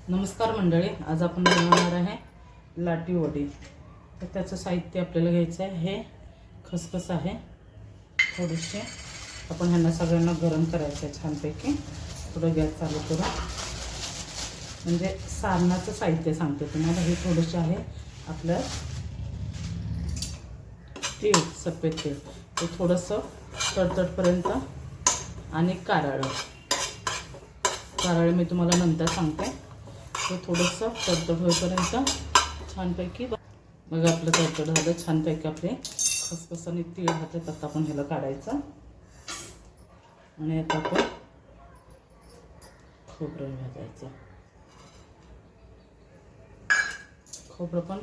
नमस्कार मंडळी, आज आपण बनवणार आहे लाटी वडी। तर त्याचं साहित्य आपल्याला घ्यायचं आहे। हे खसखस आहे थोडीशी। आपण ह्यांना सगळ्यांना गरम करायचं आहे छानपैकी। थोडं गॅस चालू करू, म्हणजे सारणाचं साहित्य सांगते तुम्हाला। हे थोडंसं आहे आपलं तीळ, सफेद तीळ, ते थोडंसं तडतडपर्यंत, आणि कारळं मी तुम्हाला नंतर सांगते। हे थोडंसं तडतड होईपर्यंत छानपैकी बघा आपलं तडतड झालं छानपैकी। आपले खसखस आणि तीळ घातले, आता आपण ह्याला काढायचं। आणि आता आपण खोबरं भाजायचं। खोबरं पण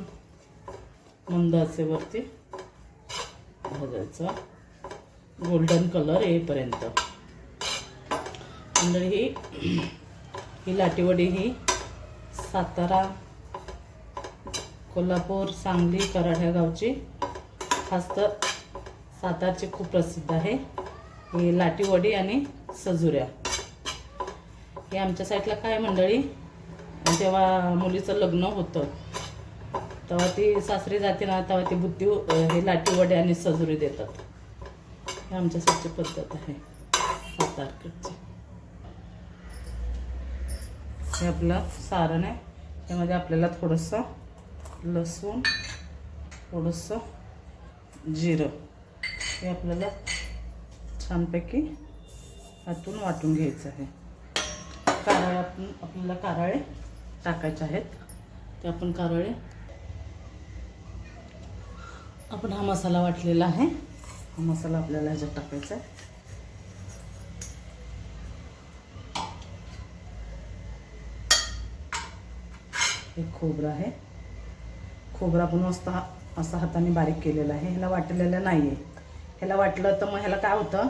मंद आचेवरती भाजायचं, गोल्डन कलर येईपर्यंत। मंडळी, ही लाटीवडी ही सातारा, कोल्हापूर, सांगली, कराड ह्या गावची, खास तर सातारची खूप प्रसिद्ध आहे ही लाटीवडी आणि सजुऱ्या। हे आमच्या साईडला काय मंडळी, जेव्हा मुलीचं लग्न होतं तेव्हा ती सासरी जाते ना, तेव्हा ती बुद्धी हे लाटीवडी आणि सजुरी देतात। हे आमच्या साईडची पद्धत आहे सातारकडची। हे आपलं सारण आहे। त्यामध्ये आपल्याला थोडंसं लसूण, थोडंसं जिरं, हे आपल्याला छानपैकी हातून वाटून घ्यायचं आहे। कारळे आपल्याला कारळे टाकायचे आहेत। ते आपण कारळे, आपण हा मसाला वाटलेला आहे, हा मसाला आपल्याला ह्याच्यात टाकायचा आहे। हे खोबरं आहे। खोबरं आपण मस्त असं हाताने बारीक केलेलं आहे। ह्याला वाटलेलं नाही आहे। ह्याला वाटलं तर मग ह्याला काय होतं,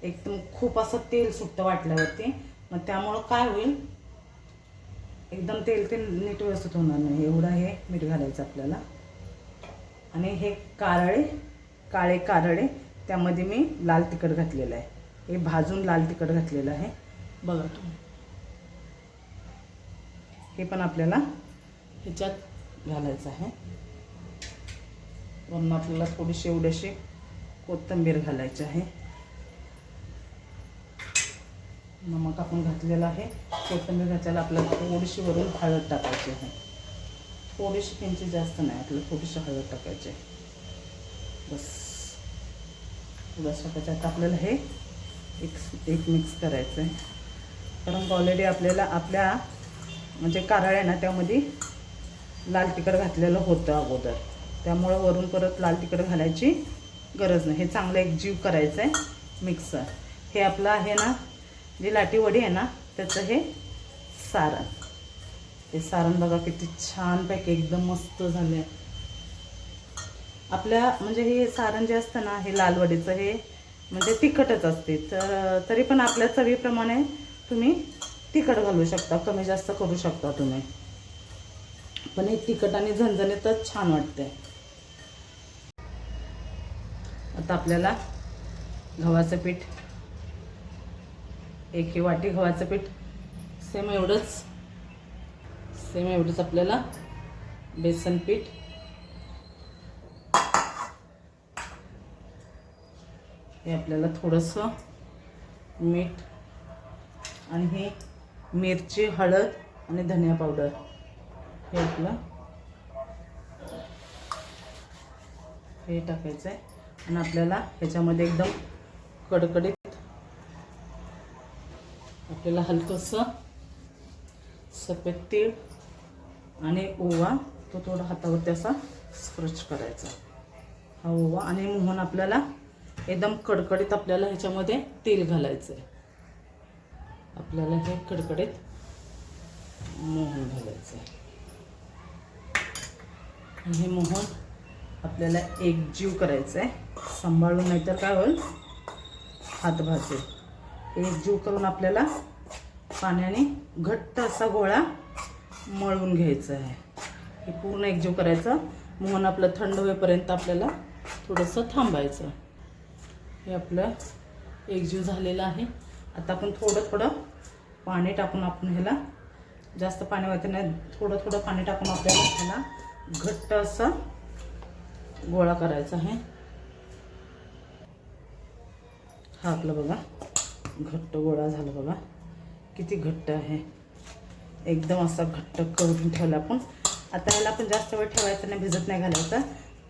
एकदम खूप असं तेल सुटतं वाटल्यावरती। मग त्यामुळं काय होईल, एकदम तेल नीट व्यवस्थित होणार नाही। एवढं हे मीठ घालायचं आपल्याला। आणि हे काळे कारळे, त्यामध्ये मी लाल तिखट घातलेलं आहे। हे भाजून लाल तिखट घातलेलं आहे बघा तुम्ही। हे पण आपल्याला ह्याच्यात घालायचं आहे। वरून आपल्याला थोडीशी एवढीशी कोथिंबीर घालायची आहे। नमक आपण घातलेलं आहे। कोथिंबीर घातल्याला आपल्याला थोडीशी वरून हळद टाकायची आहे। थोडीशी, किंचित जास्त नाही, आपल्याला थोडीशी हळद टाकायची आहे बस। थोडंसं त्याच्यात आपल्याला हे एक मिक्स करायचं आहे। कारण ऑलरेडी आपल्याला आपल्या म्हणजे कारळे आहे ना, त्यामध्ये लाल तिखट घातलेलं होतं अगोदर, त्यामुळं वरून परत लाल तिखट घालायची गरज नाही। हे चांगलं एकजीव करायचं आहे मिक्स। हे आपलं आहे ना, जी लाटीवडी आहे ना, त्याचं हे सारण, हे सारण बघा किती छानपैकी एकदम मस्त झालं आहे आपल्या। म्हणजे हे सारण जे असतं ना, हे लालवडीचं, हे म्हणजे तिखटच असते। तरी पण आपल्या चवीप्रमाणे तुम्ही तिखट घालू शकता, कमी जास्त करू शकता तुम्ही। पण हे तिखट आणि झणझणीतच छान वाटते। आता आपल्याला गव्हाचं पीठ, एक वाटी गव्हाचं पीठ, सेम एवढंच आपल्याला बेसन पीठ, हे आपल्याला थोडंसं मीठ, आणि हे मिरची, हळद आणि धनिया पावडर, हे आपलं हे टाकायचं आहे। आणि आपल्याला ह्याच्यामध्ये एकदम कडकडीत आपल्याला हलकंसं सफेद तीळ आणि ओवा, तो थोडा हातावरती असा स्क्रच करायचा, हा ओवा। आणि मोहन आपल्याला एकदम कडकडीत आपल्याला ह्याच्यामध्ये तेल घालायचं आहे। आपल्याला हे कडकडीत मोहन घालायचं आहे। आणि हे मोहन आपल्याला एकजीव करायचं आहे, सांभाळून, नाहीतर काय होईल, हात भाजेल। एकजीव करून आपल्याला पाण्याने घट्ट असा गोळा मळून घ्यायचा आहे। हे पूर्ण एकजीव करायचं। मोहन आपलं थंड होईपर्यंत आपल्याला थोडंसं थांबायचं। हे आपलं एकजीव झालेलं आहे। आता आपण थोडं पाणी टाकून आपण ह्याला जास्त पाणी वाटतं नाही, थोडं थोडं पाणी टाकून आपल्याला त्याला घट्ट असा गोळा करायचा आहे. हा आपला बघा घट्ट गोळा झाला बघा, किती घट्ट आहे, एकदम असा घट्ट करून ठेवला आपण. आता ह्याला आपण जास्त वेळ ठेवायचं नाही, भिजत नाही घालायचं.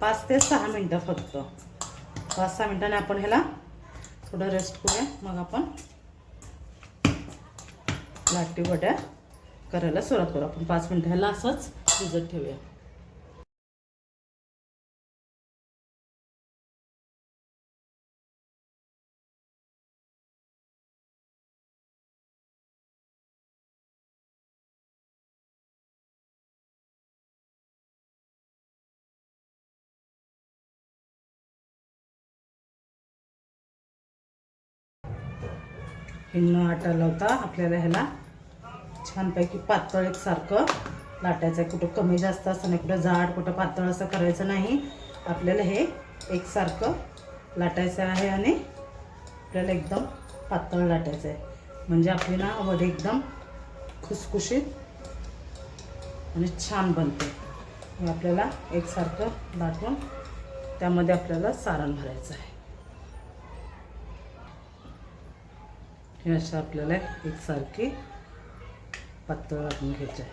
5 ते 6 मिनटं फक्त. 5-6 मिनटाने आपण ह्याला थोडं रेस्ट करूया, मग आपण लाटी वड्या करायला सुरुवात करू. आपण 5 मिनटं ह्याला असंच भिजत ठेवूया. हिंग आटा लावता आपल्याला ह्याला छानपैकी पातळ एकसारखं लाटायचं आहे. कुठं कमी जास्त असं नाही, कुठं जाड कुठं पातळ असं करायचं नाही. आपल्याला हे एकसारखं लाटायचं आहे आणि आपल्याला एकदम पातळ लाटायचं आहे, म्हणजे आपली ना वडी एकदम खुसखुशीत आणि छान बनते. आपल्याला एकसारखं लाटून त्यामध्ये आपल्याला सारण भरायचं आहे. हे अशा आपल्याला एकसारखी पातळ लाटून घ्यायची आहे.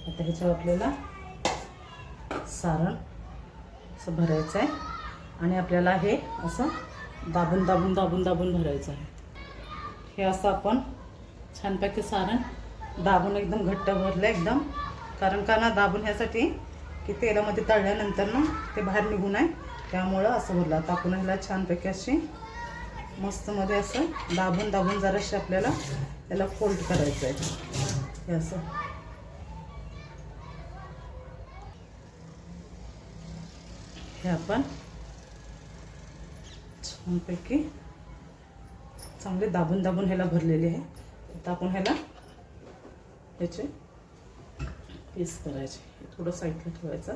आता ह्याच्यावर आपल्याला सारण असं भरायचं आहे आणि आपल्याला हे असं दाबून दाबून दाबून दाबून भरायचं आहे. हे असं आपण छानपैकी सारण दाबून एकदम घट्ट भरलं एकदम, कारण का ना दाबून ह्यासाठी की तेलामध्ये तळल्यानंतर ना ते बाहेर निघू नये, त्यामुळं असं भरलं. आता आपण ह्याला छानपैकी अशी मस्तमध्ये असं दाबून दाबून जराशी आपल्याला त्याला फोल्ड करायचं आहे. हे असं हे आपण छानपैकी चांगले दाबून दाबून ह्याला भरलेले आहे. आता आपण ह्याला ह्याचे पीस करायचे. थोडं साईडला ठेवायचं,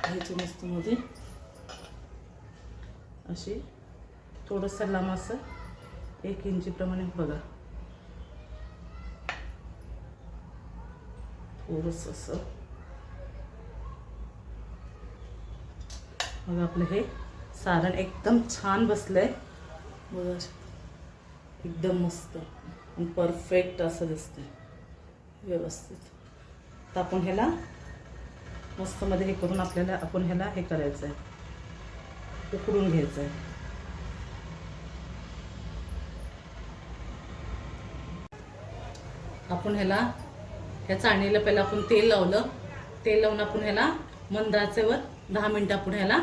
ह्याची मस्तमध्ये अशी थोडंसं लांब असं 1 इंचीप्रमाणे बघा, थोडंसं असं. मग आपलं हे सारण एकदम छान बसलंय बघा, एकदम मस्त आणि परफेक्ट असं दिसतंय व्यवस्थित. तर आपण ह्याला मस्तमध्ये हे करून आपल्याला आपण ह्याला हे करायचं आहे, उकडून घ्यायचं आहे. आपण ह्याला ह्या चाळणीला पहिला आपण तेल लावलं, तेल लावून आपण ह्याला मंद आचेवर 10 मिनिटं आपण ह्याला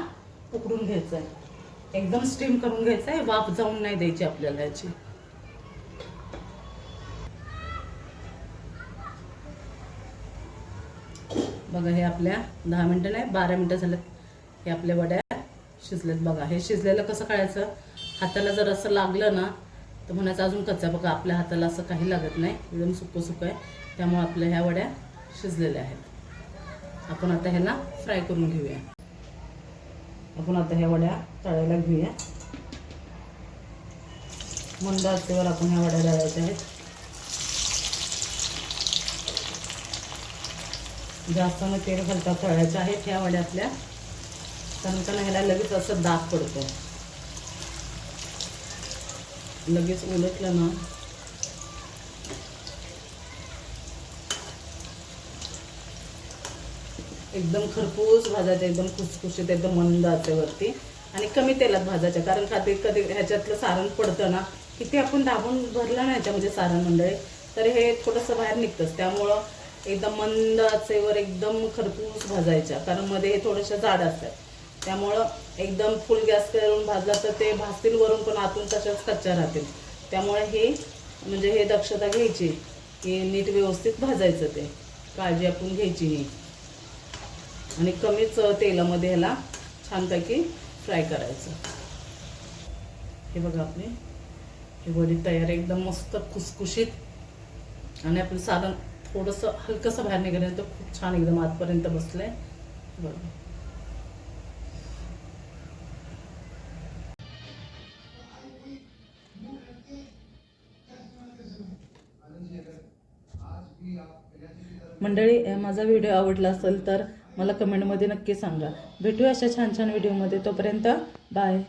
उकडून घ्यायचं आहे. एकदम स्टीम करून घ्यायचं आहे, वाफ जाऊन नाही द्यायची आपल्याला ह्याची. बघा हे आपल्या 10 मिनिटं नाही 12 मिनिटं झालेत, हे आपल्या वड्या शिजलेत बघा. हे शिजलेलं कसं कळायचं, हाताला जर असं लागलं ना तर म्हणायचं अजून कच्चा. बघा आपल्या हाताला असं काही लागत नाही, एकदम सुकं सुकं आहे, त्यामुळे आपल्या ह्या वड्या शिजलेल्या आहेत. आपण आता ह्याला फ्राय करून घेऊया. आपण आता ह्या वड्या तळायला घेऊया. मंद आचेवर आपण ह्या वड्या तळायच्या आहेत. जास्त न तेल घालता तळायच्या आहेत ह्या वड्या आपल्या, कारण का ह्याला लगेच असं दाब पडतो. लगेच उलटलं ना एकदम खरपूस भाजायच्या, एकदम खुसखुशीत, एकदम मंद आचेवरती आणि कमी तेलात भाजायच्या. कारण कधी कधी ह्याच्यातलं सारण पडतं ना, किती आपण दाबून भरलं ना ह्याच्यामध्ये सारण मंडळी, तर हे थोडंसं बाहेर निघतंच. त्यामुळं एकदम मंद आचेवर एकदम खरपूस भाजायच्या, कारण मध्ये हे थोडेसे जाड असतात. त्यामुळं एकदम फुल गॅस करून भाजला तर ते भाजतील वरून पण आतून तशाच कच्च्या राहतील. त्यामुळे हे म्हणजे हे दक्षता घ्यायची की नीट व्यवस्थित भाजायचं, ते काळजी आपण घ्यायची नाही. आणि कमीच तेलामध्ये ह्याला छानपैकी फ्राय करायचं. हे बघा आपली ही वडी तयार, एकदम मस्त खुसखुशीत. आणि आपलं सारण थोडंसं हलकंसं बाहेर निघाल्यानंतर खूप छान एकदम आतपर्यंत बसलंय बघा. मंडळी माझा व्हिडिओ आवडला असेल तर मला कमेंटमध्ये नक्की सांगा. भेटूया अशा छान छान व्हिडिओमध्ये. तोपर्यंत बाय.